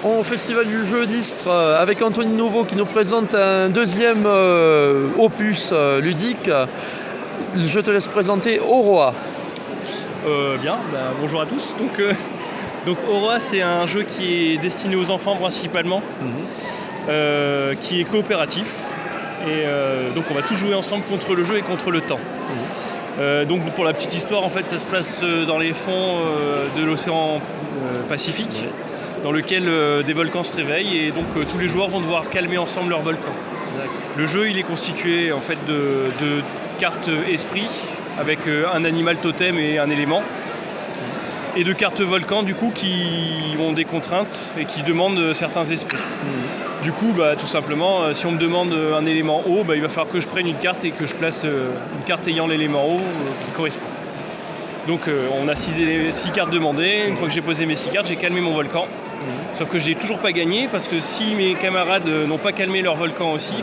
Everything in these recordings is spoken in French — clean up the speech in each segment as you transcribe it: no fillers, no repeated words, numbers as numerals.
Au Festival du jeu d'Istres avec Anthony Nouveau qui nous présente un deuxième opus ludique. Je te laisse présenter Oroa. Bonjour à tous. Donc Oroa, c'est un jeu qui est destiné aux enfants principalement, qui est coopératif. Et donc on va tous jouer ensemble contre le jeu et contre le temps. Donc pour la petite histoire, en fait, ça se passe dans les fonds de l'océan Pacifique, dans lequel des volcans se réveillent et donc tous les joueurs vont devoir calmer ensemble leurs volcans. Le jeu, il est constitué en fait de cartes esprit avec un animal totem et un élément, et de cartes volcans du coup qui ont des contraintes et qui demandent certains esprits. Du coup, tout simplement, si on me demande un élément eau, il va falloir que je prenne une carte et que je place une carte ayant l'élément eau qui correspond. Donc on a 6 cartes demandées. Une fois que j'ai posé mes 6 cartes, j'ai calmé mon volcan. Sauf que j'ai toujours pas gagné parce que si mes camarades n'ont pas calmé leur volcan aussi,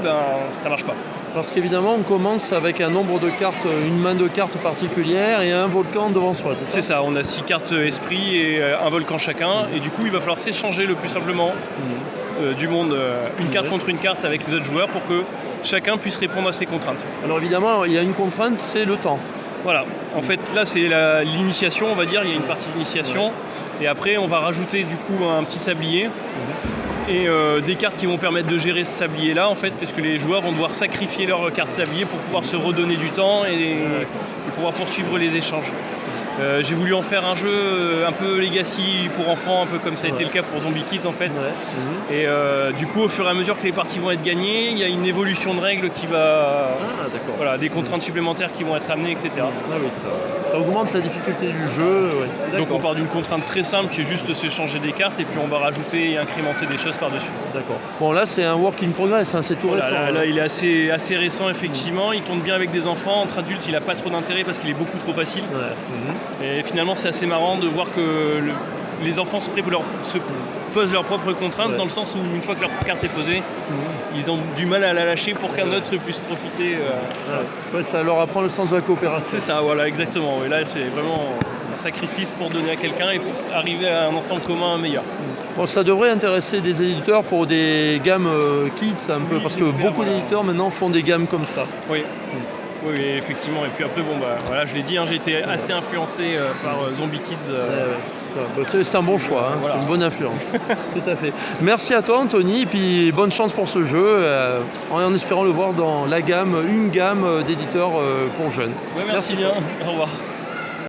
ça marche pas. Parce qu'évidemment, on commence avec un nombre de cartes, une main de cartes particulière et un volcan devant soi. C'est ça, on a 6 cartes esprit et un volcan chacun. Et du coup, il va falloir s'échanger le plus simplement du monde, une carte contre une carte avec les autres joueurs pour que chacun puisse répondre à ses contraintes. Alors évidemment, il y a une contrainte, c'est le temps. Voilà, en fait là c'est l'initiation, on va dire, il y a une partie d'initiation, et après on va rajouter du coup un petit sablier et des cartes qui vont permettre de gérer ce sablier là en fait, parce que les joueurs vont devoir sacrifier leur carte sablier pour pouvoir se redonner du temps et pouvoir poursuivre les échanges. J'ai voulu en faire un jeu un peu legacy pour enfants, un peu comme ça a été le cas pour Zombie Kids en fait. Et du coup, au fur et à mesure que les parties vont être gagnées, il y a une évolution de règles qui va... des contraintes supplémentaires qui vont être amenées, etc. Ça augmente la difficulté du jeu. Donc on part d'une contrainte très simple qui est juste s'échanger des cartes et puis on va rajouter et incrémenter des choses par-dessus. D'accord. Bon là c'est un work in progress, c'est tout récent. Là il est assez récent effectivement, il tourne bien avec des enfants. Entre adultes il n'a pas trop d'intérêt parce qu'il est beaucoup trop facile. Et finalement c'est assez marrant de voir que les enfants se posent leurs propres contraintes, dans le sens où une fois que leur carte est posée, ils ont du mal à la lâcher pour qu'un autre puisse profiter. Ça leur apprend le sens de la coopération. C'est ça, voilà, exactement. Et là c'est vraiment un sacrifice pour donner à quelqu'un et pour arriver à un ensemble commun meilleur. Bon, ça devrait intéresser des éditeurs pour des gammes kids un peu, parce que beaucoup d'éditeurs maintenant font des gammes comme ça. Oui, effectivement. Et puis après, je l'ai dit, j'ai été assez influencé par Zombie Kids. C'est un bon choix, c'est une bonne influence. Tout à fait. Merci à toi, Anthony, et puis bonne chance pour ce jeu, en espérant le voir dans une gamme d'éditeurs pour jeunes. Merci bien. Au revoir.